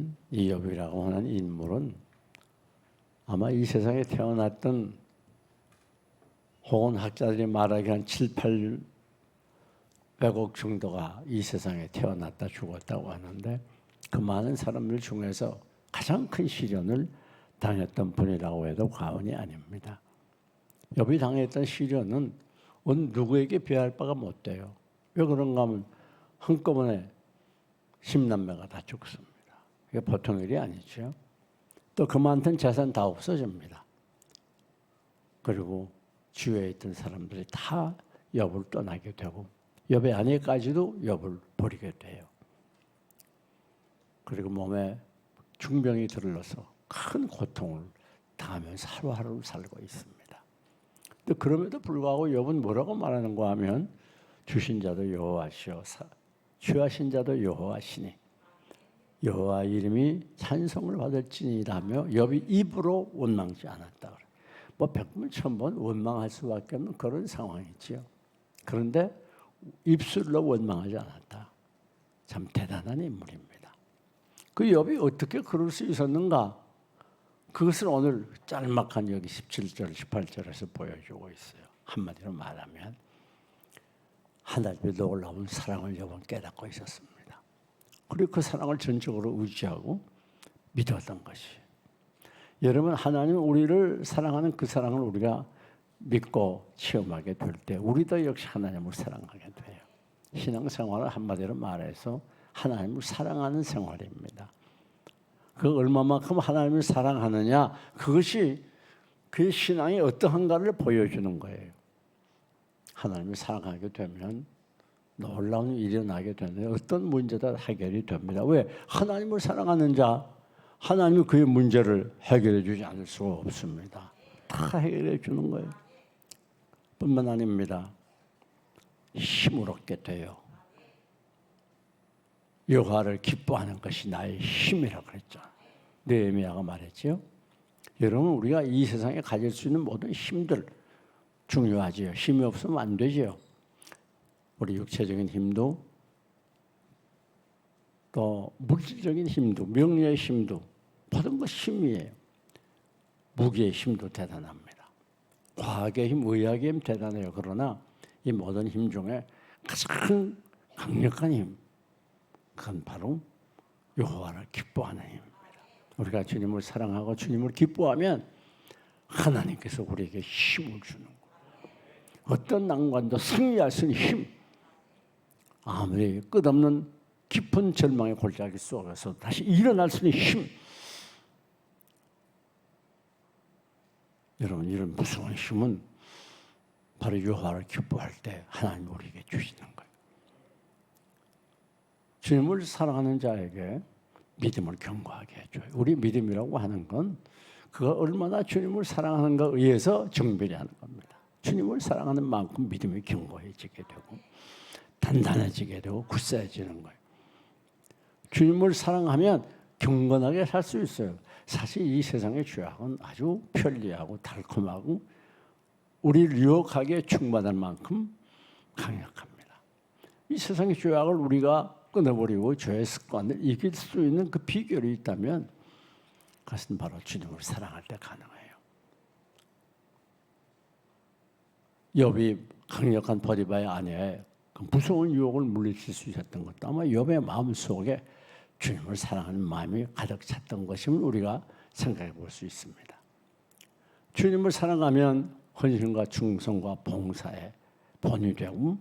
보면 이욥이라고 하는 인물은 아마 이 세상에 태어났던 혹은 학자들이 말하기 한 7, 800억 정도가 이 세상에 태어났다 죽었다고 하는데 그 많은 사람들 중에서 가장 큰 시련을 당했던 분이라고 해도 과언이 아닙니다. 욥이 당했던 시련은 어느 누구에게 비할 바가 못 돼요. 왜 그런가 하면 한꺼번에 10남매가 다 죽습니다. 이게 보통 일이 아니죠. 또 그 많던 재산 다 없어집니다. 그리고 주위에 있던 사람들이 다 욥을 떠나게 되고 욥의 아내까지도 욥을 버리게 돼요. 그리고 몸에 중병이 들러서 큰 고통을 당하면서 하루하루를 살고 있습니다. 또 그럼에도 불구하고 욥은 뭐라고 말하는가 하면 주신 자도 여호와시오 취하신 자도 여호와시니 여호와 이름이 찬송을 받을지니라며 욥이 입으로 원망지 않았다. 뭐 백번 천번 원망할 수밖에 없는 그런 상황이지요. 그런데 입술로 원망하지 않았다. 참 대단한 인물입니다. 그 욥이 어떻게 그럴 수 있었는가? 그것을 오늘 짤막한 여기 17절, 18절에서 보여주고 있어요. 한마디로 말하면 하나님의 놀라운 사랑을 욥은 깨닫고 있었습니다. 그리고 그 사랑을 전적으로 의지하고 믿었던 것이. 여러분, 하나님은 우리를 사랑하는 그 사랑을 우리가 믿고 체험하게 될 때 우리도 역시 하나님을 사랑하게 돼요. 신앙생활은 한마디로 말해서 하나님을 사랑하는 생활입니다. 그 얼마만큼 하나님을 사랑하느냐, 그것이 그 신앙이 어떠한가를 보여주는 거예요. 하나님을 사랑하게 되면 놀라운 일이 일어나게 되는데 어떤 문제도 해결이 됩니다. 왜? 하나님을 사랑하는 자, 하나님이 그의 문제를 해결해 주지 않을 수가 없습니다. 다 해결해 주는 거예요. 뿐만 아닙니다. 힘을 얻게 돼요. 여호와를 기뻐하는 것이 나의 힘이라고 그랬죠. 느헤미야가 말했죠. 여러분, 우리가 이 세상에 가질 수 있는 모든 힘들 중요하지요. 힘이 없으면 안 되지요. 우리 육체적인 힘도 또 물질적인 힘도 명예의 힘도 모든 것 힘이에요. 무기의 힘도 대단합니다. 과학의 힘, 의학의 힘 대단해요. 그러나 이 모든 힘 중에 가장 강력한 힘, 그건 바로 여호와를 기뻐하는 힘입니다. 우리가 주님을 사랑하고 주님을 기뻐하면 하나님께서 우리에게 힘을 주는 거예요. 어떤 난관도 승리할 수 있는 힘, 아무리 끝없는 깊은 절망의 골짜기 속에서 다시 일어날 수 있는 힘. 여러분, 이런 무서운 힘은 바로 여호와를 기뻐할 때 하나님이 우리에게 주시는 거예요. 주님을 사랑하는 자에게 믿음을 견고하게 해줘요. 우리 믿음이라고 하는 건 그가 얼마나 주님을 사랑하는가에 의해서 정별이 하는 겁니다. 주님을 사랑하는 만큼 믿음이 견고해지게 되고 단단해지게 되고 굳세지는 거예요. 주님을 사랑하면 경건하게 살 수 있어요. 사실 이 세상의 죄악은 아주 편리하고 달콤하고 우리를 유혹하기에 충만할 만큼 강력합니다. 이 세상의 죄악을 우리가 끊어버리고 죄의 습관을 이길 수 있는 그 비결이 있다면 그것은 바로 주님을 사랑할 때 가능해요. 욥이 강력한 보디바의 아내의 그 무서운 유혹을 물리칠 수 있었던 것도 아마 욥의 마음속에 주님을 사랑하는 마음이 가득 찼던 것임을 우리가 생각해 볼 수 있습니다. 주님을 사랑하면 헌신과 충성과 봉사에 본이 되고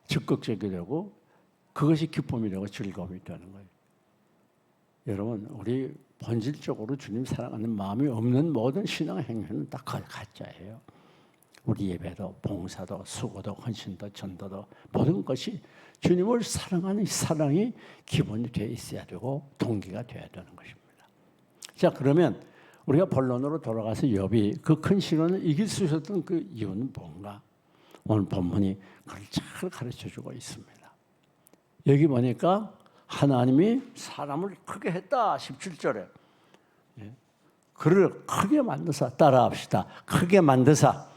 적극적이 되고 그것이 기쁨이 되고 즐거움이 되는 거예요. 여러분, 우리 본질적으로 주님 사랑하는 마음이 없는 모든 신앙 행위는 다 가짜예요. 우리 예배도 봉사도 수고도 헌신도 전도도 모든 것이 주님을 사랑하는 사랑이 기본이 되어 있어야 되고 동기가 되어야 되는 것입니다. 자, 그러면 우리가 본론으로 돌아가서 욥이 그 큰 시련을 이길 수 있었던 그 이유는 뭔가? 오늘 본문이 그걸 잘 가르쳐주고 있습니다. 여기 보니까 하나님이 사람을 크게 했다. 17절에 그를 크게 만드사, 따라합시다. 크게 만드사.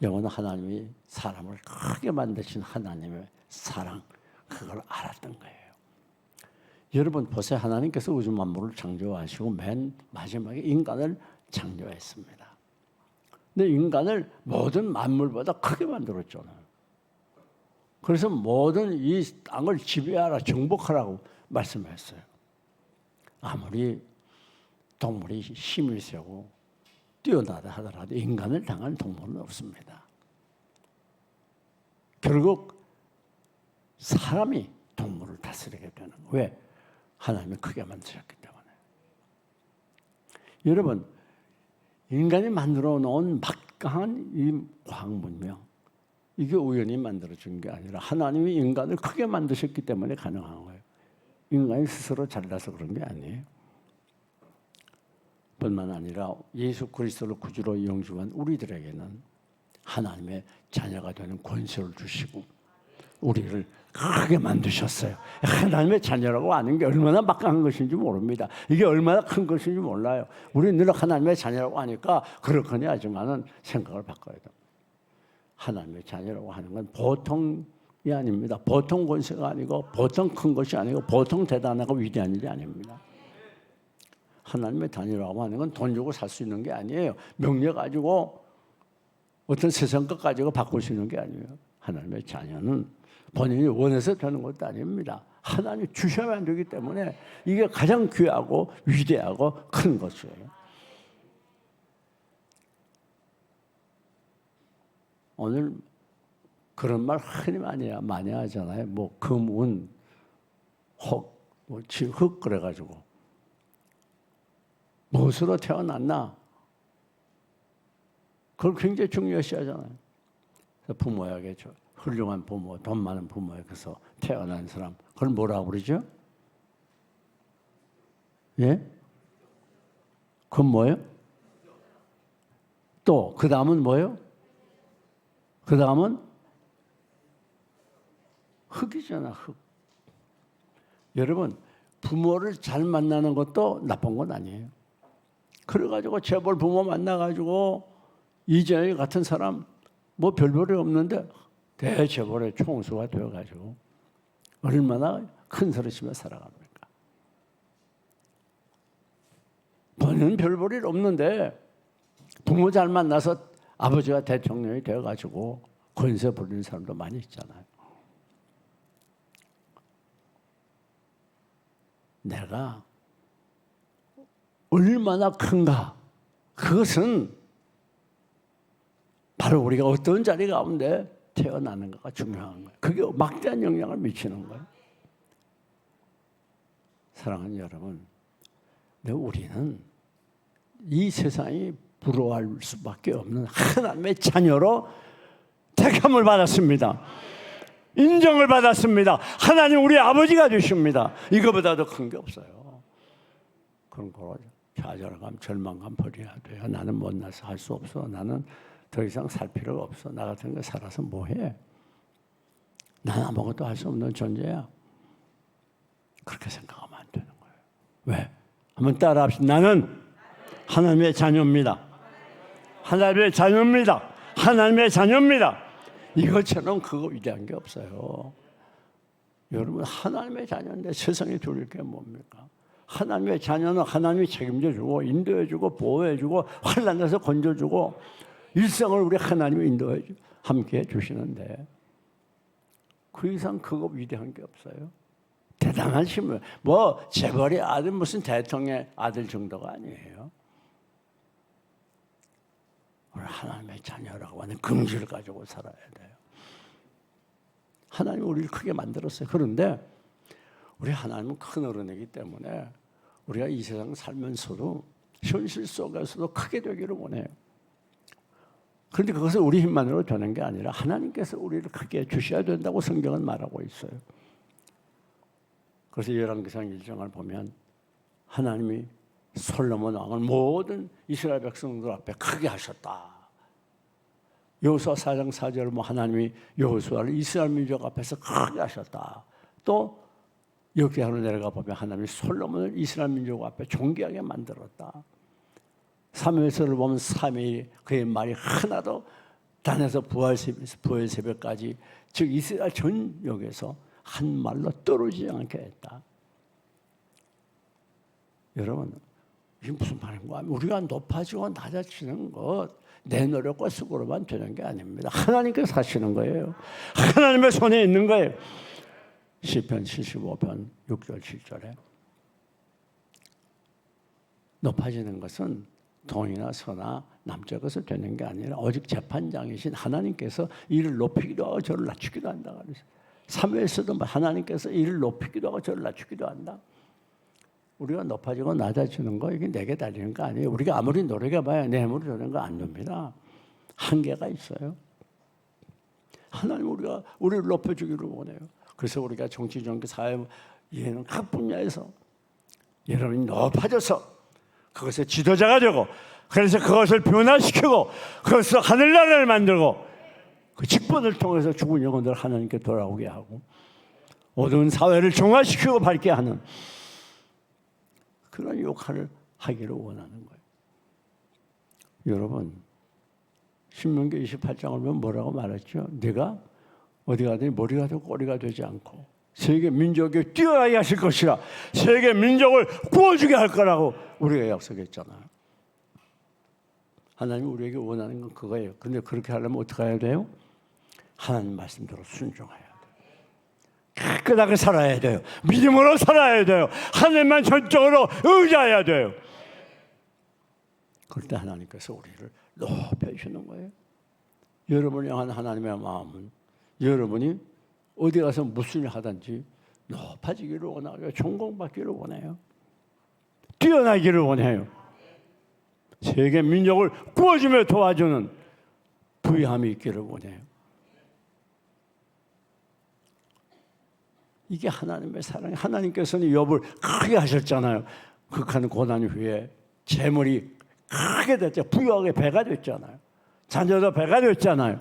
영어는 하나님이 사람을 크게 만드신 하나님의 사랑, 그걸 알았던 거예요. 여러분 보세요. 하나님께서 우주 만물을 창조하시고 맨 마지막에 인간을 창조했습니다. 근데 인간을 모든 만물보다 크게 만들었잖아요. 그래서 모든 이 땅을 지배하라, 정복하라고 말씀했어요. 아무리 동물이 힘이 세고 뛰어나다 하더라도 인간을 당할 동물은 없습니다. 결국 사람이 동물을 다스리게 되는 거예요. 왜? 하나님이 크게 만드셨기 때문에. 여러분, 인간이 만들어 놓은 막강한 이 과학 문명, 이게 우연히 만들어진 게 아니라 하나님이 인간을 크게 만드셨기 때문에 가능한 거예요. 인간이 스스로 잘나서 그런 게 아니에요. 뿐만 아니라 예수 그리스도를 구주로 영접한 우리들에게는 하나님의 자녀가 되는 권세를 주시고 우리를 크게 만드셨어요. 하나님의 자녀라고 아는 게 얼마나 막강한 것인지 모릅니다. 이게 얼마나 큰 것인지 몰라요. 우리는 늘 하나님의 자녀라고 하니까 그렇거니 하지만은 생각을 바꿔야 됩니다. 하나님의 자녀라고 하는 건 보통이 아닙니다. 보통 권세가 아니고 보통 큰 것이 아니고 보통 대단하고 위대한 일이 아닙니다. 하나님의 자녀라고 하는 건 돈 주고 살 수 있는 게 아니에요. 명예 가지고 어떤 세상 것 가지고 바꿀 수 있는 게 아니에요. 하나님의 자녀는 본인이 원해서 되는 것도 아닙니다. 하나님이 주셔야만 되기 때문에 이게 가장 귀하고 위대하고 큰 것이에요. 오늘 그런 말 흔히 많이 하잖아요. 뭐 금운, 혹, 뭐 흙 그래가지고 무엇으로 태어났나? 그걸 굉장히 중요시하잖아요. 부모에게 훌륭한 부모, 돈 많은 부모에게서 태어난 사람, 그걸 뭐라고 그러죠? 예? 그건 뭐예요? 또 그 다음은 뭐예요? 그 다음은 흙이잖아, 흙. 여러분, 부모를 잘 만나는 것도 나쁜 건 아니에요. 그래가지고 재벌 부모 만나가지고 이재용 같은 사람 뭐 별볼이 없는데 대재벌의 총수가 되어가지고 얼마나 큰 소리치며 살아갑니까? 본인은 별볼이 없는데 부모 잘 만나서 아버지가 대통령이 되어가지고 권세 부리는 사람도 많이 있잖아요. 내가 얼마나 큰가? 그것은 바로 우리가 어떤 자리 가운데 태어나는가가 중요한 거예요. 그게 막대한 영향을 미치는 거예요. 사랑하는 여러분, 우리는 이 세상이 부러워할 수밖에 없는 하나님의 자녀로 택함을 받았습니다. 인정을 받았습니다. 하나님 우리 아버지가 되십니다. 이거보다 더 큰 게 없어요. 그런 거 좌절감, 절망감 버려야 돼요. 나는 못나서 할 수 없어. 나는 더 이상 살 필요가 없어. 나 같은 거 살아서 뭐해? 난 아무것도 할 수 없는 존재야. 그렇게 생각하면 안 되는 거예요. 왜? 한번 따라합시다. 나는 하나님의 자녀입니다. 하나님의 자녀입니다. 하나님의 자녀입니다. 이것처럼 그거 위대한 게 없어요. 여러분, 하나님의 자녀인데 세상에 두려울 게 뭡니까? 하나님의 자녀는 하나님이 책임져주고 인도해주고 보호해주고 환난에서 건져주고 일생을 우리 하나님이 인도해주고 함께 해주시는데 그 이상 그거 위대한 게 없어요. 대단하시면 뭐 재벌의 아들 무슨 대통령의 아들 정도가 아니에요. 우리 하나님의 자녀라고 하는 긍지를 가지고 살아야 돼요. 하나님이 우리를 크게 만들었어요. 그런데 우리 하나님은 큰 어른이기 때문에 우리가 이 세상 살면서도 현실 속에서도 크게 되기를 원해요. 그런데 그것은 우리 힘만으로 되는 게 아니라 하나님께서 우리를 크게 주셔야 된다고 성경은 말하고 있어요. 그래서 열왕기상 1장을 보면 하나님이 솔로몬 왕을 모든 이스라엘 백성들 앞에 크게 하셨다. 여호수아 4장 4절을 뭐 하나님이 여호수아를 이스라엘 민족 앞에서 크게 하셨다. 또 역대하로 내려가 보면 하나님이 솔로몬을 이스라엘 민족 앞에 존귀하게 만들었다. 사무엘서를 보면 사무엘이 그의 말이 하나도 단에서 부활 새벽까지 즉 이스라엘 전역에서 한 말로 떨어지지 않게 했다. 여러분, 이게 무슨 말인가 하면 우리가 높아지고 낮아지는 것 내 노력과 수고로만 되는 게 아닙니다. 하나님께서 하시는 거예요. 하나님의 손에 있는 거예요. 시편 75편 6절 7절에 높아지는 것은 동이나 서나 남자 것을 되는 게 아니라 오직 재판장이신 하나님께서 이를 높이기도 하고 저를 낮추기도 한다. 그래서 사무엘서도 하나님께서 이를 높이기도 하고 저를 낮추기도 한다. 우리가 높아지고 낮아지는 거 이게 내게 달리는 거 아니에요. 우리가 아무리 노력해봐야 내 힘으로 되는 거 안 됩니다. 한계가 있어요. 하나님 우리를 높여주기를 원해요. 그래서 우리가 정치, 종교, 사회, 예능 각 분야에서 여러분이 높아져서 그것의 지도자가 되고 그래서 그것을 변화시키고 그것을 하늘나라를 만들고 그 직분을 통해서 죽은 영혼들 하나님께 돌아오게 하고 어두운 사회를 정화시키고 밝게 하는 그런 역할을 하기를 원하는 거예요. 여러분, 신명기 28장을 보면 뭐라고 말했죠? 네가 어디 가더니 머리가 되고 꼬리가 되지 않고 세계 민족이 뛰어나게 하실 것이라 세계 민족을 구워주게 할 거라고 우리가 약속했잖아요. 하나님이 우리에게 원하는 건 그거예요. 근데 그렇게 하려면 어떻게 해야 돼요? 하나님 말씀대로 순종해야 돼요. 깨끗하게 살아야 돼요. 믿음으로 살아야 돼요. 하나님만 전적으로 의지해야 돼요. 그럴 때 하나님께서 우리를 높여주는 거예요. 여러분이 향한 하나님의 마음은 여러분이 어디 가서 무슨 일 하든지 높아지기를 원하고 존경받기를 원해요. 뛰어나기를 원해요. 세계 민족을 구워주며 도와주는 부유함이 있기를 원해요. 이게 하나님의 사랑이에요. 하나님께서는 욥을 크게 하셨잖아요. 극한 고난 후에 재물이 크게 됐죠. 부유하게 배가 됐잖아요. 자녀도 배가 됐잖아요.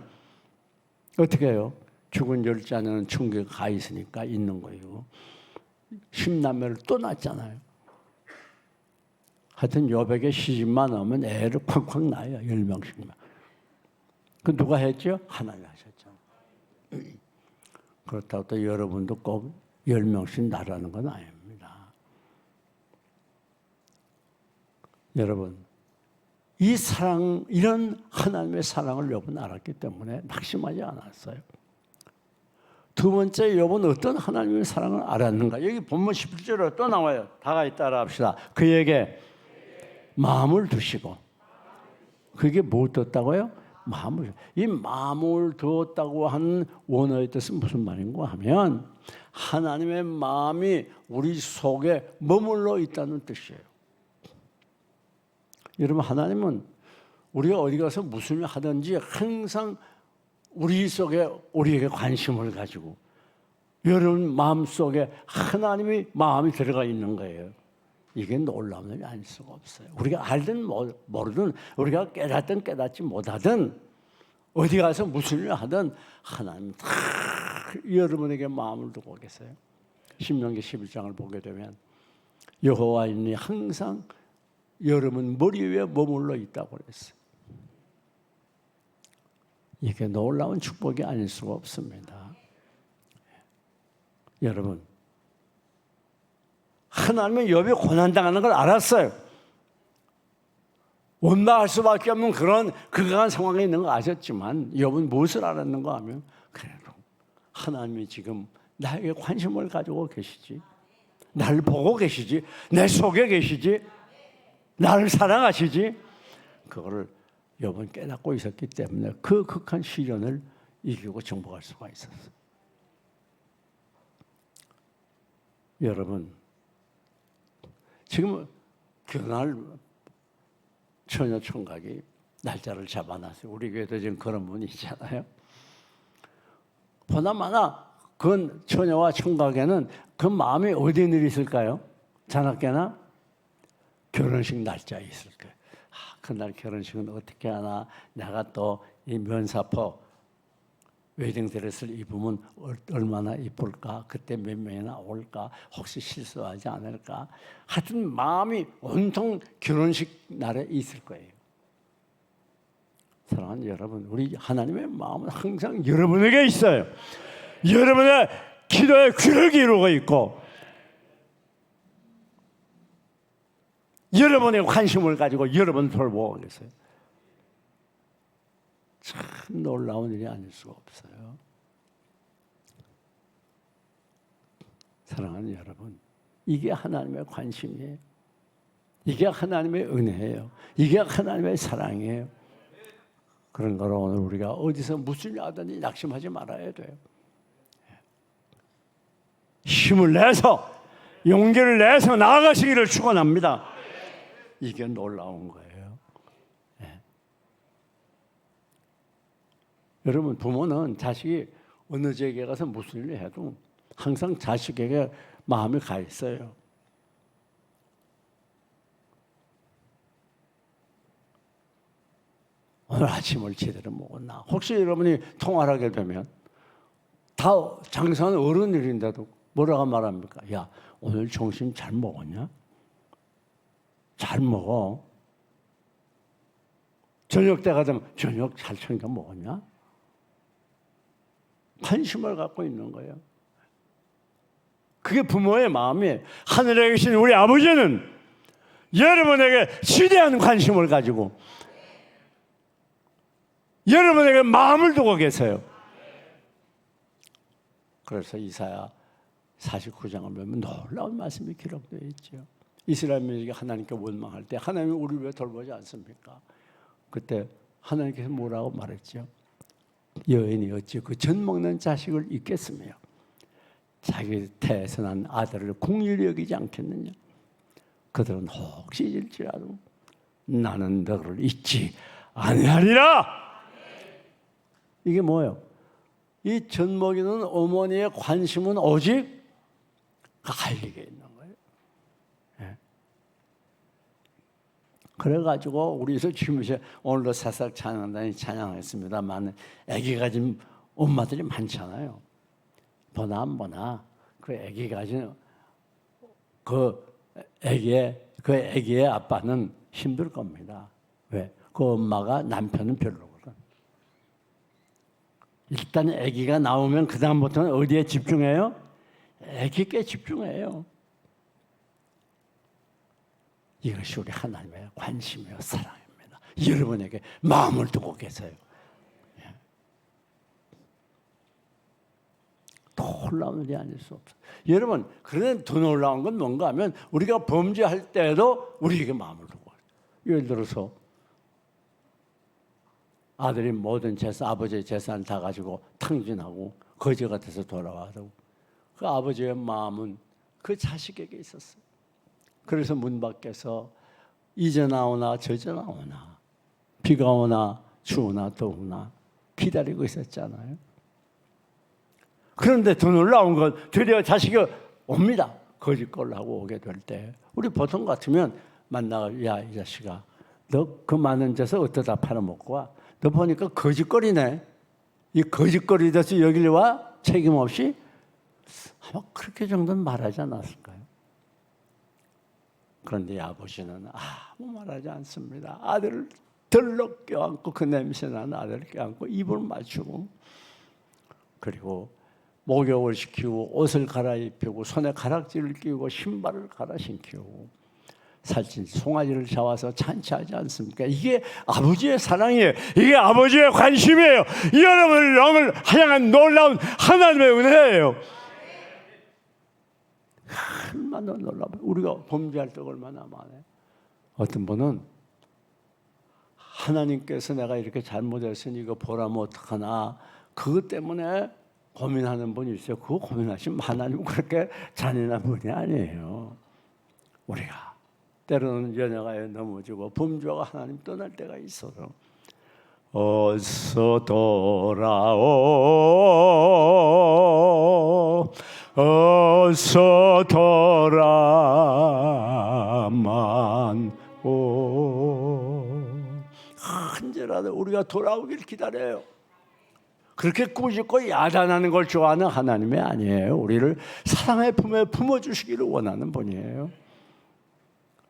어떻게 해요? 죽은 열자는 천국에 가 있으니까 있는 거예요. 10남매를 또 낳았잖아요. 하여튼 욥에게 시집만 오면 애를 쾅쾅 낳아요. 10명씩만. 그 누가 했죠? 하나님이 하셨죠. 그렇다고 또 여러분도 꼭 10명씩 낳으라는 건 아닙니다. 여러분, 이 사랑, 이런 하나님의 사랑을 욥은 알았기 때문에 낙심하지 않았어요. 두 번째, 욥은 어떤 하나님의 사랑을 알았는가? 여기 본문 11절에 또 나와요. 다 같이 따라 합시다. 그에게 마음을 두시고. 그게 뭐 뒀다고요? 마음을. 이 마음을 두었다고 하는 원어의 뜻은 무슨 말인가 하면 하나님의 마음이 우리 속에 머물러 있다는 뜻이에요. 여러분, 하나님은 우리가 어디 가서 무슨 일 하든지 항상 우리 속에 우리에게 관심을 가지고 여러분 마음속에 하나님의 마음이 들어가 있는 거예요. 이게 놀라운 일이 아닐 수가 없어요. 우리가 알든 모르든 우리가 깨닫든 깨닫지 못하든 어디 가서 무슨 일을 하든 하나님 다 여러분에게 마음을 두고 계세요. 신명기 11장을 보게 되면 여호와인이 항상 여러분 머리 위에 머물러 있다고 그랬어요. 이게 놀라운 축복이 아닐 수가 없습니다. 여러분, 하나님은 욥이 고난당하는 걸 알았어요. 원망할 수밖에 없는 그런 극악한 상황에 있는 거 아셨지만 욥은 무엇을 알았는가 하면 그래도 하나님이 지금 나에게 관심을 가지고 계시지, 나를 보고 계시지, 내 속에 계시지, 나를 사랑하시지, 그거를 욥은 깨닫고 있었기 때문에 그 극한 시련을 이기고 정복할 수가 있었어요. 여러분, 지금 결혼할 처녀 총각이 날짜를 잡아놨어요. 우리 교회도 지금 그런 분이 있잖아요. 보나마나 그 처녀와 총각에는 그 마음이 어디에 늘 있을까요? 자나깨나 결혼식 날짜에 있을 거예요. 그날 결혼식은 어떻게 하나, 내가 또 이 면사포 웨딩드레스를 입으면 얼마나 이쁠까, 그때 몇 명이나 올까, 혹시 실수하지 않을까, 하여튼 마음이 온통 결혼식 날에 있을 거예요. 사랑하는 여러분, 우리 하나님의 마음은 항상 여러분에게 있어요. 여러분의 기도에 귀를 기울이고 있고 여러분의 관심을 가지고 여러분 돌보고 계세요. 참 놀라운 일이 아닐 수가 없어요. 사랑하는 여러분, 이게 하나님의 관심이에요. 이게 하나님의 은혜예요. 이게 하나님의 사랑이에요. 그런 거로 오늘 우리가 어디서 무슨 일 하든지 낙심하지 말아야 돼요. 힘을 내서 용기를 내서 나아가시기를 축원합니다. 이게 놀라운 거예요. 네. 여러분, 부모는 자식이 어느 지역에 가서 무슨 일을 해도 항상 자식에게 마음이 가 있어요. 오늘 아침을 제대로 먹었나? 혹시 여러분이 통화를 하게 되면 다 장사하는 어른들인데도 뭐라고 말합니까? 야, 오늘 점심 잘 먹었냐? 잘 먹어. 저녁 때가 되면 저녁 잘 챙겨 먹었냐? 관심을 갖고 있는 거예요. 그게 부모의 마음이에요. 하늘에 계신 우리 아버지는 여러분에게 지대한 관심을 가지고 여러분에게 마음을 두고 계세요. 그래서 이사야 49장을 보면 놀라운 말씀이 기록되어 있죠. 이스라엘 민족이 하나님께 원망할 때 하나님이 우리를 왜 돌보지 않습니까? 그때 하나님께서 뭐라고 말했죠? 여인이 어찌 그 젖 먹는 자식을 잊겠으며 자기 태에서 난 아들을 긍휼히 여기지 않겠느냐? 그들은 혹시 잊을지라도 나는 너를 잊지 아니하리라. 이게 뭐예요? 이 젖 먹이는 어머니의 관심은 오직 갈리게 있는 거예요. 네. 그래가지고 우리에서 지금 이제 오늘도 사싹 찬양단이 찬양했습니다만 아기 가진 엄마들이 많잖아요. 보나 안 보나 그 아기 가진 그 아기의 아빠는 힘들 겁니다. 왜? 그 엄마가 남편은 별로거든. 일단 아기가 나오면 그 다음부터는 어디에 집중해요? 아기께 집중해요. 이것이 우리 하나님의 관심이요 사랑입니다. 여러분에게 마음을 두고 계세요. 놀라운 일이 아닐 수 없어요. 여러분, 그런데 더 놀라운 건 뭔가 하면 우리가 범죄할 때도 우리에게 마음을 두고 예를 들어서 아들이 모든 재산, 아버지의 재산을 다 가지고 탕진하고 거지 같아서 돌아와도 그 아버지의 마음은 그 자식에게 있었어요. 그래서 문 밖에서 이제 나오나 저제 나오나 비가 오나 추우나 더우나 기다리고 있었잖아요. 그런데 더 놀라운 건 드디어 자식이 옵니다. 거짓말을 하고 오게 될 때 우리 보통 같으면 만나가 야 이 자식아 너 그 많은 데서 어떠다 팔아먹고 와. 너 보니까 거짓거리네. 이 거짓거리 돼서 여기를 와? 책임 없이? 아마 그렇게 정도는 말하지 않았을까요? 그런데 아버지는 아무 말하지 않습니다. 아들을 덜럭 껴안고 그 냄새나는 아들을 껴안고 입을 맞추고 그리고 목욕을 시키고 옷을 갈아입히고 손에 가락지를 끼우고 신발을 갈아 신기고 살찐 송아지를 잡아서 잔치하지 않습니까? 이게 아버지의 사랑이에요. 이게 아버지의 관심이에요. 여러분의 영을 향한 놀라운 하나님의 은혜예요. 얼마나 놀라워요. 우리가 범죄할 때 얼마나 많아요. 어떤 분은 하나님께서 내가 이렇게 잘못했으니 이거 보라면 어떡하나 그것 때문에 고민하는 분이 있어요. 그거 고민하시면 하나님은 그렇게 잔인한 분이 아니에요. 우리가 때로는 연약하여 넘어지고 범죄가 하나님 떠날 때가 있어서 어서 돌아오 어서 돌아만 오 한절하다 우리가 돌아오길 기다려요. 그렇게 꾸짖고 야단하는 걸 좋아하는 하나님이 아니에요. 우리를 사랑의 품에 품어주시기를 원하는 분이에요.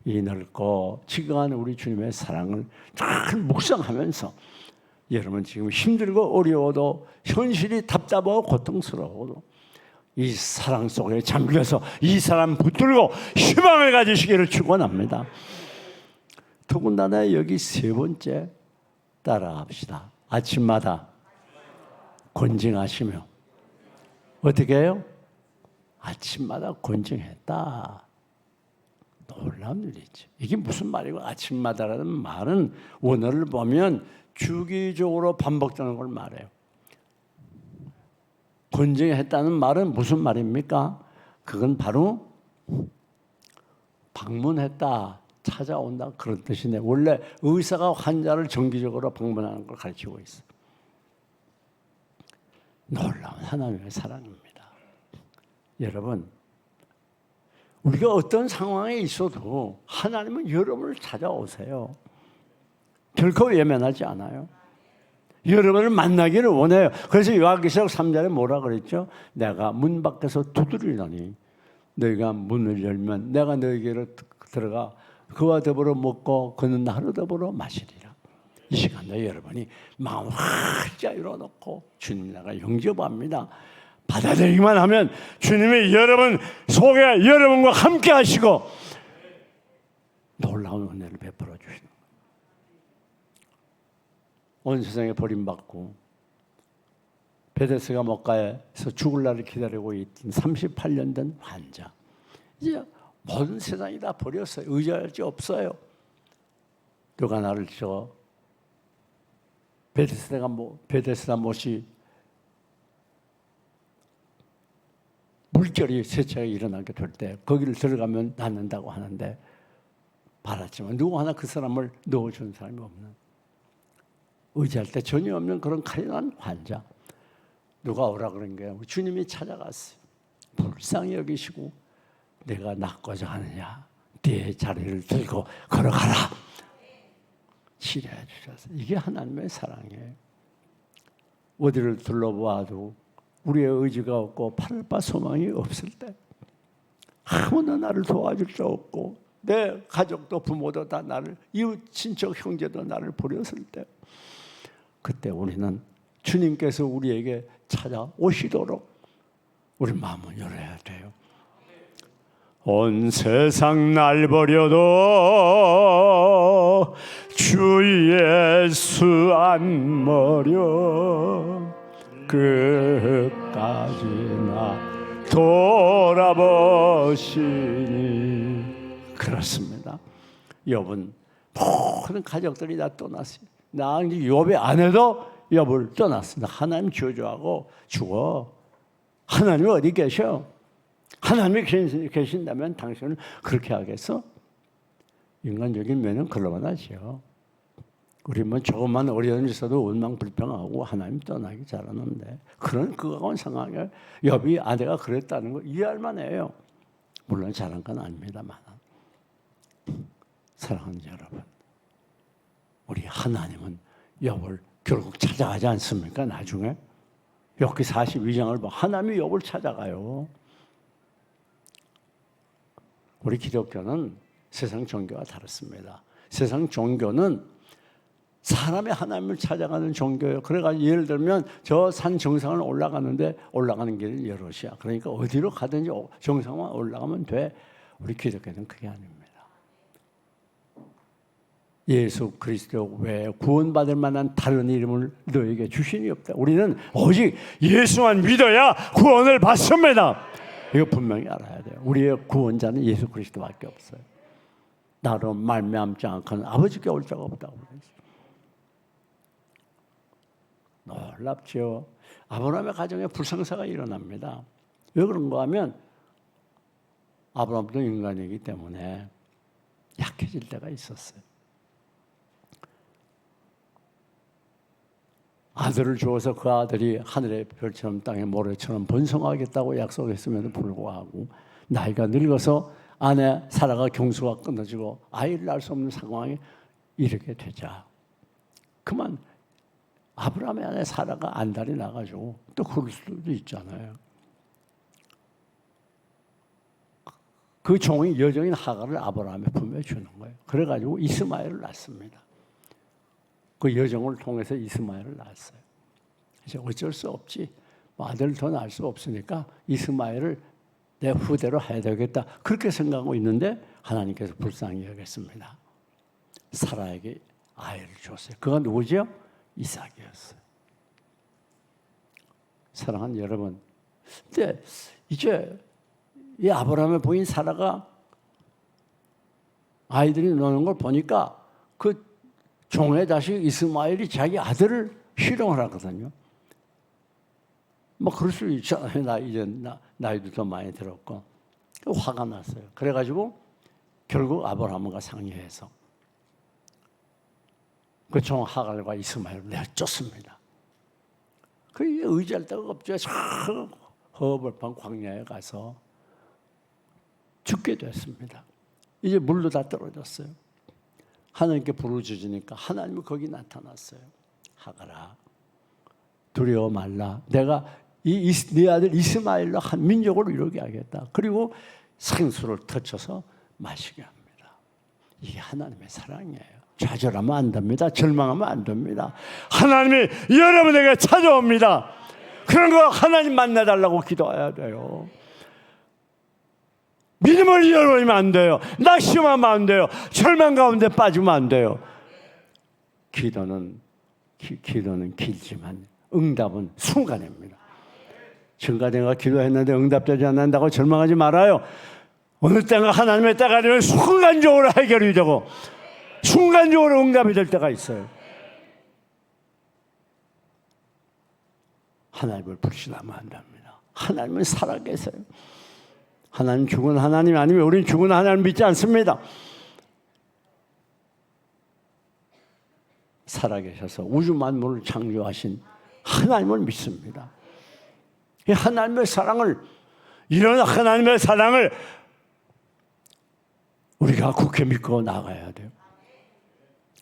이 넓고 지극한 우리 주님의 사랑을 잘 묵상하면서 여러분 지금 힘들고 어려워도 현실이 답답하고 고통스러워도 이 사랑 속에 잠겨서 이 사람 붙들고 희망을 가지시기를 축원합니다. 더군다나 여기 세 번째 따라갑시다. 아침마다 곤증하시며 어떻게 해요? 아침마다 곤증했다. 놀라운 일이지. 이게 무슨 말이고 아침마다라는 말은 원어를 보면 주기적으로 반복되는 걸 말해요. 곤증했다는 말은 무슨 말입니까? 그건 바로 방문했다, 찾아온다 그런 뜻이네. 원래 의사가 환자를 정기적으로 방문하는 걸 가르치고 있어. 놀라운 하나님의 사랑입니다. 여러분, 우리가 어떤 상황에 있어도 하나님은 여러분을 찾아오세요. 결코 외면하지 않아요. 여러분을 만나기를 원해요. 그래서 요한계시록 3장에 뭐라 그랬죠? 내가 문 밖에서 두드리노니 너희가 문을 열면 내가 너희에게로 들어가 그와 더불어 먹고 그는 나로 더불어 마시리라. 이 시간에 여러분이 마음을 활짝 열어놓고 주님 나가 영접합니다. 받아들이기만 하면 주님이 여러분 속에 여러분과 함께 하시고 놀라운 은혜를 베풀어 주시는 거예요. 온 세상에 버림받고 베데스다 목가에서 죽을 날을 기다리고 있던 38년 된 환자, 이제 모든 세상이 다 버렸어요. 의지할 수 없어요. 누가 나를 베데스다 못이 물결이 세차게 일어나게 될 때 거기를 들어가면 낫는다고 하는데 받았지만 누구 하나 그 사람을 넣어준 사람이 없는, 의지할 때 전혀 없는 그런 가련한 환자. 누가 오라 그런 거예요? 주님이 찾아갔어요. 불쌍히 여기시고 내가 낫고자 하느냐? 네 자리를 들고 걸어가라. 치료해 주셔서. 이게 하나님의 사랑이에요. 어디를 둘러보아도 우리의 의지가 없고 팔을 바 소망이 없을 때, 아무나 나를 도와줄 수 없고 내 가족도 부모도 다 나를, 이웃 친척 형제도 나를 버렸을 때, 그때 우리는 주님께서 우리에게 찾아오시도록 우리 마음을 열어야 돼요. 온 세상 날 버려도 주 예수 안 버려 끝까지나 돌아보시니. 그렇습니다. 욥은 모든 가족들이 다 떠났어요. 나 이제 욥의 아내도 욥을 떠났습니다. 하나님 저주하고 죽어. 하나님이 어디 계셔? 하나님이 계신다면 당신은 그렇게 하겠어? 인간적인 면은 그러면 하죠. 우리 뭐 조금만 어려움이 있어도 원망불평하고 하나님 떠나기 잘하는데, 그런 그가운 상황에 욥이 아내가 그랬다는 걸 이해할 만해요. 물론 잘한 건 아닙니다만. 사랑하는 여러분, 우리 하나님은 욥을 결국 찾아가지 않습니까? 나중에 욥기 42장을 보면 하나님이 욥을 찾아가요. 우리 기독교는 세상 종교와 다릅니다. 세상 종교는 사람의 하나님을 찾아가는 종교예요. 그래가지고 예를 들면 저 산 정상을 올라가는데 올라가는 길은 여럿이야. 그러니까 어디로 가든지 정상만 올라가면 돼. 우리 기독교는 그게 아닙니다. 예수 그리스도 외에 구원받을 만한 다른 이름을 너에게 주신이 없다. 우리는 오직 예수만 믿어야 구원을 받습니다. 이거 분명히 알아야 돼요. 우리의 구원자는 예수 그리스도밖에 없어요. 나로 말미암지 않고는 아버지께 올 자가 없다고 그랬어요. 놀랍죠. 아브라함의 가정에 불상사가 일어납니다. 왜 그런가 하면 아브라함도 인간이기 때문에 약해질 때가 있었어요. 아들을 주어서 그 아들이 하늘의 별처럼 땅의 모래처럼 번성하겠다고 약속했음에도 불구하고 나이가 늙어서 아내 사라가 경수가 끊어지고 아이를 낳을 수 없는 상황에 이르게 되자, 그만 아브라함의 아내 사라가 안달이 나가지고 또 그럴 수도 있잖아요. 그 종이 여종인 하갈을 아브라함의 품에 주는 거예요. 그래가지고 이스마엘을 낳습니다. 그 여종을 통해서 이스마엘을 낳았어요. 이제 어쩔 수 없지. 아들을 더 낳을 수 없으니까 이스마엘을 내 후대로 해야 되겠다. 그렇게 생각하고 있는데 하나님께서 불쌍히 여겼습니다. 사라에게 아이를 줬어요. 그가 누구죠? 이삭이었어요. 사랑하는 여러분, 근데 이제 이 아브라함의 부인 사라가 아이들이 노는 걸 보니까 그 종의 자식 이스마엘이 자기 아들을 희롱을 하거든요. 뭐 그럴 수 있잖아요. 나이도 더 많이 들었고. 화가 났어요. 그래가지고 결국 아브라함과 상의해서 그 종 하갈과 이스마엘을 내쫓습니다. 그게 의지할 데가 없죠. 허벌판 광야에 가서 죽게 됐습니다. 이제 물로 다 떨어졌어요. 하나님께 부르짖으니까 하나님이 거기 나타났어요. 하갈아, 두려워 말라. 내가 네 아들 이스마엘로 한 민족을 이루게 하겠다. 그리고 생수를 터쳐서 마시게 합니다. 이게 하나님의 사랑이에요. 좌절하면 안 됩니다. 절망하면 안 됩니다. 하나님이 여러분에게 찾아옵니다. 그런 거 하나님 만나달라고 기도해야 돼요. 믿음을 잃어버리면 안 돼요. 낙심하면 안 돼요. 절망 가운데 빠지면 안 돼요. 기도는 길지만 응답은 순간입니다. 지금까지 내가 기도했는데 응답되지 않는다고 절망하지 말아요. 어느 때가 하나님의 때가 되면 순간적으로 해결이 되고 순간적으로 응답이 될 때가 있어요. 하나님을 불신하면 안 됩니다. 하나님은 살아계세요. 하나님 죽은 하나님 아니면 우리는 죽은 하나님 믿지 않습니다. 살아계셔서 우주 만물을 창조하신 하나님을 믿습니다. 이 하나님의 사랑을, 이런 하나님의 사랑을 우리가 굳게 믿고 나가야 돼요.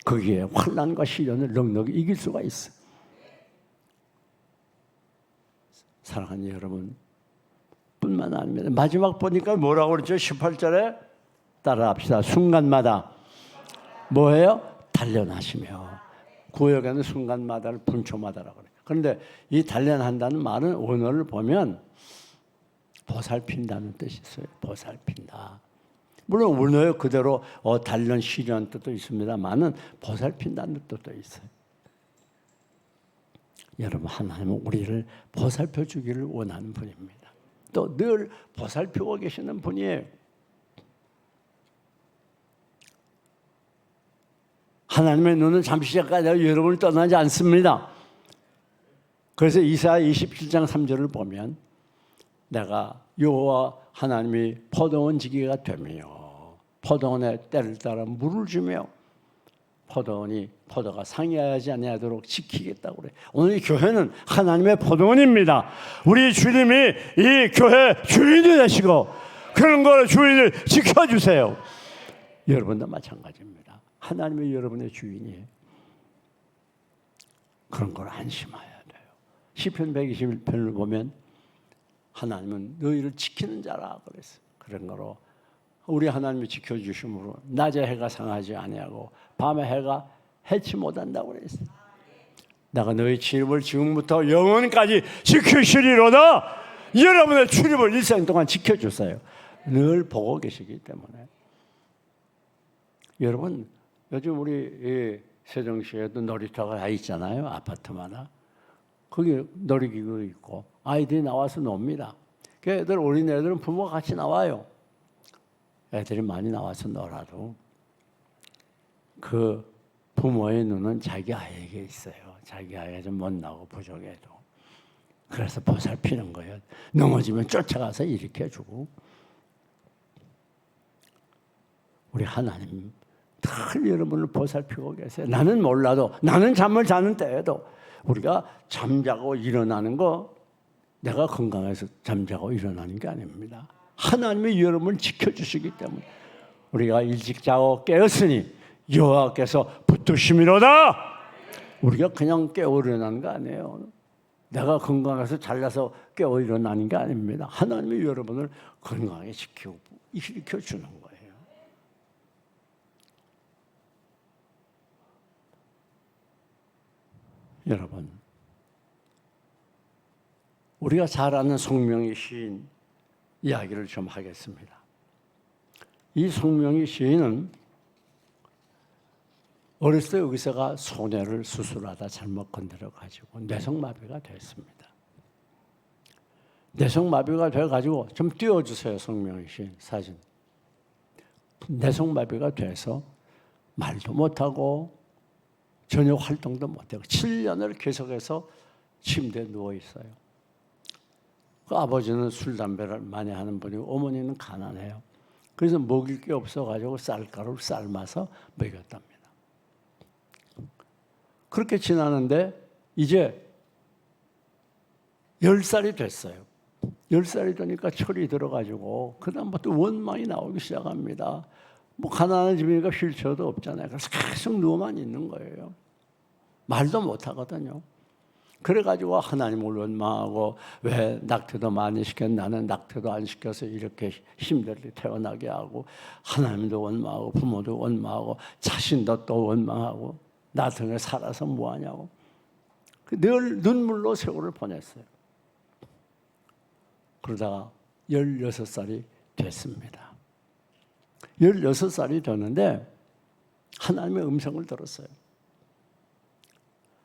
거기에 환난과 시련을 넉넉히 이길 수가 있어요. 사랑하는 여러분, 뿐만 아닙니다. 마지막 보니까 뭐라고 그러죠? 18절에 따라합시다. 순간마다 뭐예요? 단련하시며. 구역에는 순간마다를 분초마다라고 그래요. 그런데 이 단련한다는 말은 원어를 보면 보살핀다는 뜻이 있어요. 보살핀다. 물론 원어에 그대로 단련, 시련 뜻도 있습니다만은 보살핀다는 뜻도 있어요. 여러분, 하나님은 우리를 보살펴 주기를 원하는 분입니다. 또 늘 보살피고 계시는 분이에요. 하나님의 눈은 잠시까지 여러분을 떠나지 않습니다. 그래서 이사야 27장 3절을 보면 내가 여호와 하나님이 포도원 지기가 되며 포도원에 때를 따라 물을 주며 포도원이 포도가 상해하지 아니하도록 지키겠다고 그래요. 오늘 이 교회는 하나님의 포도원입니다. 우리 주님이 이 교회 주인이 되시고 그런 걸 주인을 지켜주세요. 여러분도 마찬가지입니다. 하나님이 여러분의 주인이에요. 그런 걸 안심해야 돼요. 시편 121편을 보면 하나님은 너희를 지키는 자라 그랬어요. 그런 거로 우리 하나님이 지켜주심으로 낮에 해가 상하지 아니하고 밤에 해가 해치 못한다고 그랬어요. 내가 너희 출입을 지금부터 영원까지 지키시리로다. 여러분의 출입을 일생 동안 지켜주세요. 늘 보고 계시기 때문에. 여러분, 요즘 우리 세종시에도 놀이터가 다 있잖아요. 아파트마다. 거기 놀이기구 있고 아이들이 나와서 놉니다. 그 애들, 어린애들은 부모가 같이 나와요. 애들이 많이 나와서 놀아도 그 부모의 눈은 자기 아이에게 있어요. 자기 아이가 좀 못나고 부족해도. 그래서 보살피는 거예요. 넘어지면 쫓아가서 일으켜주고. 우리 하나님 늘 여러분을 보살피고 계세요. 나는 몰라도, 나는 잠을 자는 때에도 우리가 잠자고 일어나는 거 내가 건강해서 잠자고 일어나는 게 아닙니다. 하나님이 여러분을 지켜주시기 때문에 우리가 일찍 자고 깨었으니 여호와께서 붙드심이로다. 우리가 그냥 깨어 일어나는 거 아니에요. 내가 건강해서 잘나서 깨어 일어나는 게 아닙니다. 하나님이 여러분을 건강하게 지키고 일으켜주는 거예요. 여러분, 우리가 잘 아는 송명희 시인 이야기를 좀 하겠습니다. 이 송명희 시인은 어렸을 때 의사가 소뇌를 수술하다 잘못 건드려가지고 뇌성마비가 됐습니다. 뇌성마비가 돼가지고 좀 띄워주세요, 성명희 씨 사진. 뇌성마비가 돼서 말도 못하고 저녁 활동도 못하고 7년을 계속해서 침대에 누워 있어요. 그 아버지는 술 담배를 많이 하는 분이고 어머니는 가난해요. 그래서 먹일 게 없어가지고 쌀가루를 삶아서 먹였답니다. 그렇게 지나는데 이제 10살이 됐어요. 10살이 되니까 철이 들어가지고 그다음부터 원망이 나오기 시작합니다. 뭐 가난한 집이니까 휠체어도 없잖아요. 그래서 계속 누워만 있는 거예요. 말도 못 하거든요. 그래가지고 하나님을 원망하고 왜 낙태도 많이 시켰는데 나는 낙태도 안 시켜서 이렇게 힘들게 태어나게 하고 하나님도 원망하고 부모도 원망하고 자신도 또 원망하고 나 등에 살아서 뭐하냐고 늘 눈물로 세월을 보냈어요. 그러다가 16살이 됐습니다. 16살이 되는데 하나님의 음성을 들었어요.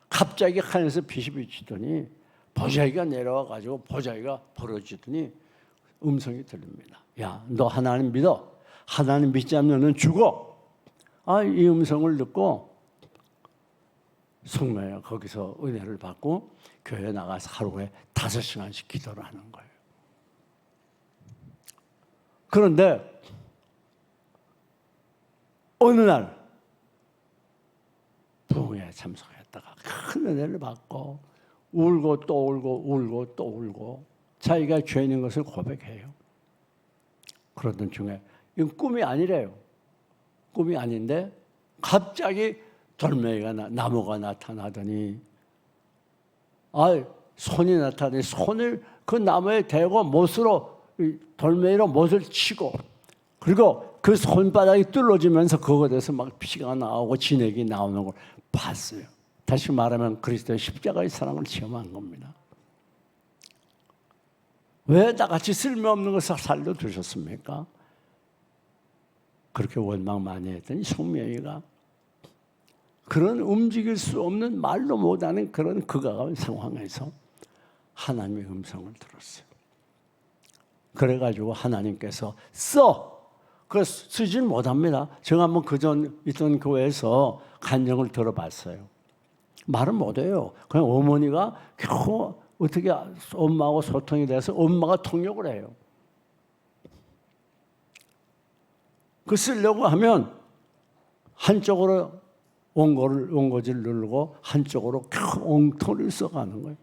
갑자기 하늘에서 빛이 비치더니 보자기가 내려와가지고 보자기가 벌어지더니 음성이 들립니다. 야, 너 하나님 믿어. 하나님 믿지 않으면 너는 죽어. 이 음성을 듣고 성모가 거기서 은혜를 받고 교회에 나가서 하루에 5시간씩 기도를 하는 거예요. 그런데 어느 날 부흥회에 참석했다가 큰 은혜를 받고 울고 또 울고 울고 또 울고 자기가 죄인인 것을 고백해요. 그러던 중에 이건 꿈이 아니래요. 꿈이 아닌데 갑자기 돌멩이가 나무가 나타나더니 손이 나타나더니 손을 그 나무에 대고 못으로 돌멩이로 못을 치고 그리고 그 손바닥이 뚫어지면서 그것에서 막 피가 나오고 진액이 나오는 걸 봤어요. 다시 말하면 그리스도의 십자가의 사랑을 체험한 겁니다. 왜 나같이 쓸모없는 것을 살려두셨습니까? 그렇게 원망 많이 했더니 성명이가 그런 움직일 수 없는 말로 못하는 그런 극악한 상황에서 하나님의 음성을 들었어요. 그래가지고 하나님께서 그 쓰질 못합니다. 제가 한번 그전 있던 교회에서 간증을 들어봤어요. 말은 못해요. 그냥 어머니가 겨우 어떻게 엄마하고 소통이 돼서 엄마가 통역을 해요. 그 쓰려고 하면 한쪽으로 원고지를 누르고 한쪽으로 엉터리를 써가는 거예요.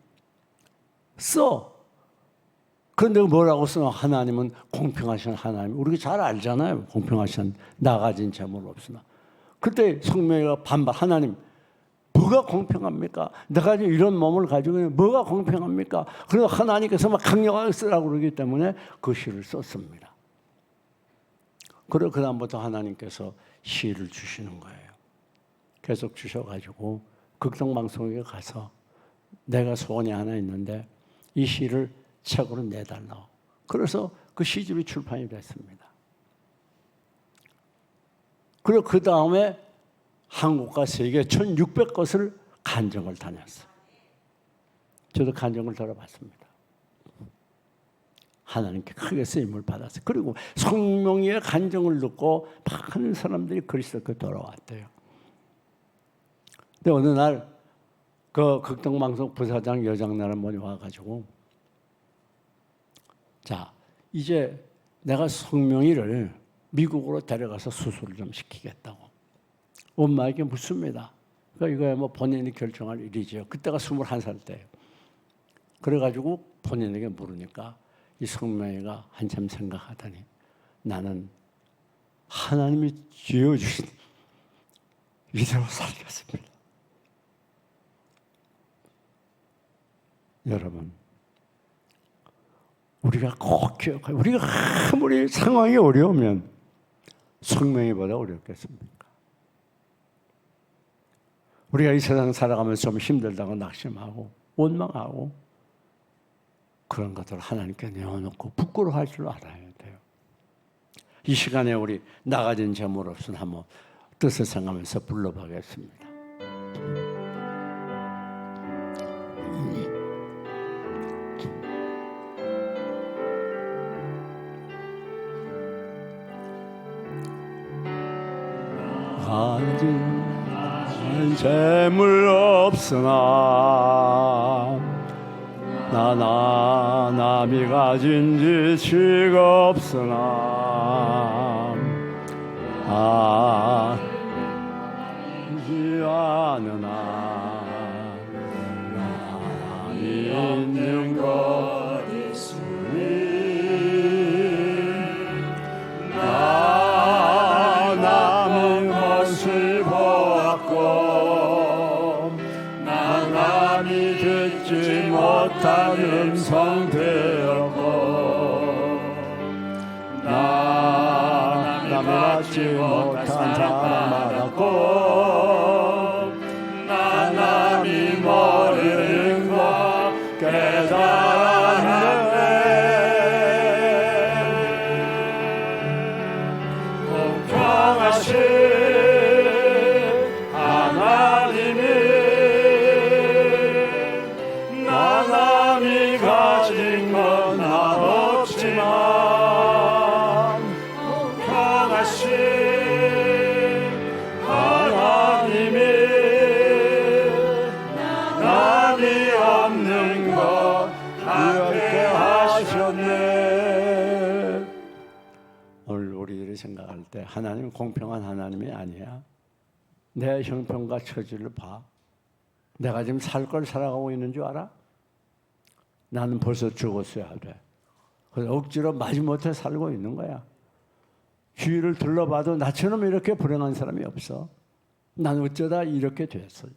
그런데 뭐라고 써? 하나님은 공평하신 하나님. 우리가 잘 알잖아요. 공평하신 나 가진 재물 없으나. 그때 성명이가 반발. 하나님 뭐가 공평합니까? 내가 이런 몸을 가지고 있는 뭐가 공평합니까? 그래서 하나님께서 막 강력하게 쓰라고 그러기 때문에 그 시를 썼습니다. 그리고 그 다음부터 하나님께서 시를 주시는 거예요. 계속 주셔가지고 극동방송에 가서 내가 소원이 하나 있는데 이 시를 책으로 내달라고. 그래서 그 시집이 출판이 됐습니다. 그리고 그 다음에 한국과 세계 1600곳을 간증을 다녔어요. 저도 간증을 들어봤습니다. 하나님께 크게 쓰임을 받았어요. 그리고 성명의 간증을 듣고 많은 사람들이 그리스도께 돌아왔대요. 근데 어느 날 그 극동방송 부사장 여장나라 분이 와가지고 자, 이제 내가 성명이를 미국으로 데려가서 수술을 좀 시키겠다고 엄마에게 묻습니다. 그러니까 이거야 뭐 본인이 결정할 일이죠. 그때가 21살 때예요. 그래가지고 본인에게 물으니까 이 성명이가 한참 생각하더니 나는 하나님이 지어주신 이대로 살겠습니다. 여러분, 우리가 꼭 기억해요. 우리가 아무리 상황이 어려우면 성명이보다 어렵겠습니까? 우리가 이 세상 살아가면서 좀 힘들다고 낙심하고 원망하고 그런 것들을 하나님께 내어놓고 부끄러워할 줄 알아야 돼요. 이 시간에 우리 나가진 재물 없으면 한번 뜻을 생각하면서 불러보겠습니다. 가진 재물 없으나 나나 남이 가진 지식 없으나 알지 않으나 남이 있는 것 있으니 나 남은 것을 보았고 나 남이 듣지 못한 음성 되었고 나 남이 받지 못한 사랑 받았고 나 남이 모르는 것 깨달았네. 공평하신 하나님이 나 남이 가진 건 나 없지만 공평하신 하나님이 남이 없는 것 함께 하셨네. 오늘 우리들이 생각할 때 하나님은 공평한 하나님이 아니야. 내 형편과 처지를 봐. 내가 지금 살 걸 살아가고 있는 줄 알아? 나는 벌써 죽었어야 돼. 그래서 억지로 마지못해 살고 있는 거야. 주위를 둘러봐도 나처럼 이렇게 불행한 사람이 없어. 난 어쩌다 이렇게 됐어.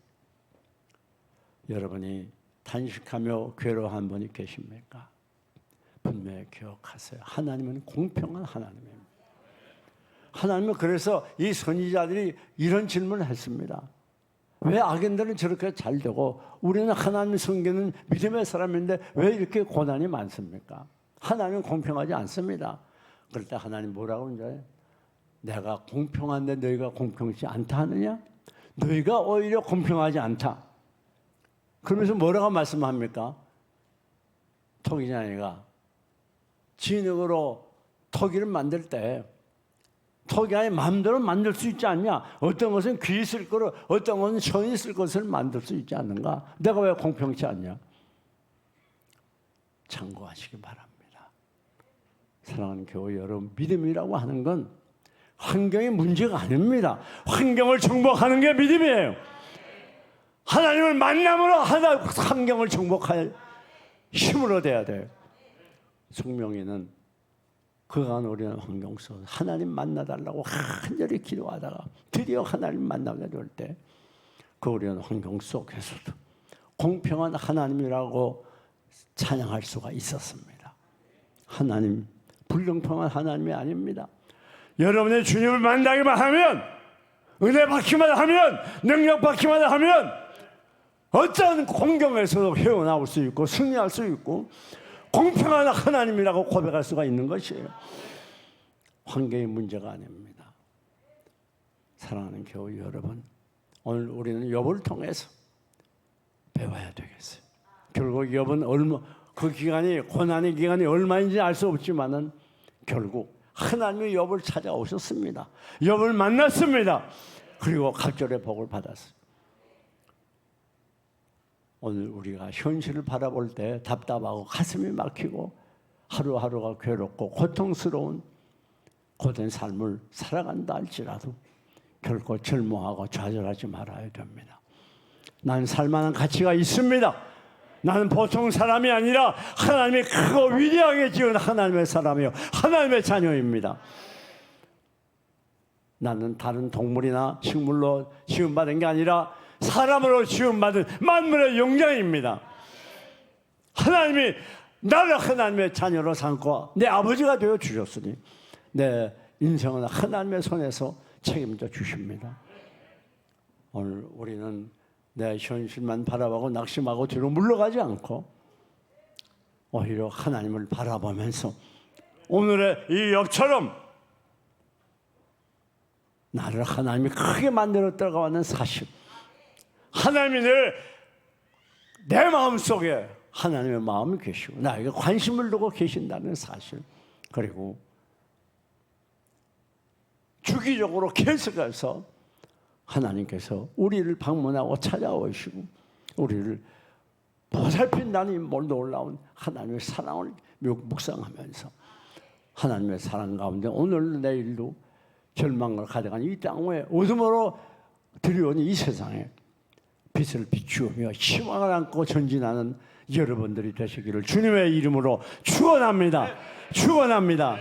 여러분이 탄식하며 괴로워한 분이 계십니까? 분명히 기억하세요. 하나님은 공평한 하나님입니다. 하나님은 그래서 이 선지자들이 이런 질문을 했습니다. 왜 악인들은 저렇게 잘 되고 우리는 하나님 섬기는 믿음의 사람인데 왜 이렇게 고난이 많습니까? 하나님은 공평하지 않습니다. 그럴 때 하나님 뭐라고 하는지 내가 공평한데 너희가 공평치 않다 하느냐? 너희가 오히려 공평하지 않다. 그러면서 뭐라고 말씀합니까? 토기장이가 진흙으로 토기를 만들 때 토기 안에 마음대로 만들 수 있지 않냐? 어떤 것은 귀 있을 거로 어떤 것은 천 있을 것을 만들 수 있지 않는가? 내가 왜 공평치 않냐? 참고하시기 바랍니다. 사랑하는 교회 여러분, 믿음이라고 하는 건 환경의 문제가 아닙니다. 환경을 정복하는 게 믿음이에요. 하나님을 만남으로 환경을 정복할 힘으로 돼야 돼요. 송명희는 그가 노리는 환경 속에서 하나님 만나달라고 간절히 기도하다가 드디어 하나님 만나게 될 때 그 어려운 환경 속에서도 공평한 하나님이라고 찬양할 수가 있었습니다. 하나님, 불공평한 하나님이 아닙니다. 여러분의 주님을 만나기만 하면, 은혜 받기만 하면, 능력 받기만 하면 어떤 공경에서도 헤어나올 수 있고 승리할 수 있고 공평한 하나님이라고 고백할 수가 있는 것이에요. 환경의 문제가 아닙니다. 사랑하는 교회 여러분, 오늘 우리는 욥을 통해서 배워야 되겠어요. 결국 욥은 그 기간이, 고난의 기간이 얼마인지 알 수 없지만은 결국 하나님이 욥을 찾아오셨습니다. 욥을 만났습니다. 그리고 각절의 복을 받았어요. 오늘 우리가 현실을 바라볼 때 답답하고 가슴이 막히고 하루하루가 괴롭고 고통스러운 고된 삶을 살아간다 할지라도 결코 절망하고 좌절하지 말아야 됩니다. 나는 살만한 가치가 있습니다. 나는 보통 사람이 아니라 하나님이 크고 위대하게 지은 하나님의 사람이요, 하나님의 자녀입니다. 나는 다른 동물이나 식물로 지음받은 게 아니라 사람으로 지음받은 만물의 영장입니다. 하나님이 나를 하나님의 자녀로 삼고 내 아버지가 되어 주셨으니 내 인생은 하나님의 손에서 책임져 주십니다. 오늘 우리는 내 현실만 바라보고 낙심하고 뒤로 물러가지 않고 오히려 하나님을 바라보면서 오늘의 이 욥처럼 나를 하나님이 크게 만들었다고 하는 사실, 하나님이 내 마음속에 하나님의 마음이 계시고 나에게 관심을 두고 계신다는 사실, 그리고 주기적으로 계속해서 하나님께서 우리를 방문하고 찾아오시고 우리를 보살핀다는 놀라운 하나님의 사랑을 묵상하면서 하나님의 사랑 가운데 오늘 내일도 절망을 가져간 이 땅에 어둠으로 들여온 이 세상에 빛을 비추며 희망을 안고 전진하는 여러분들이 되시기를 주님의 이름으로 축원합니다. 축원합니다.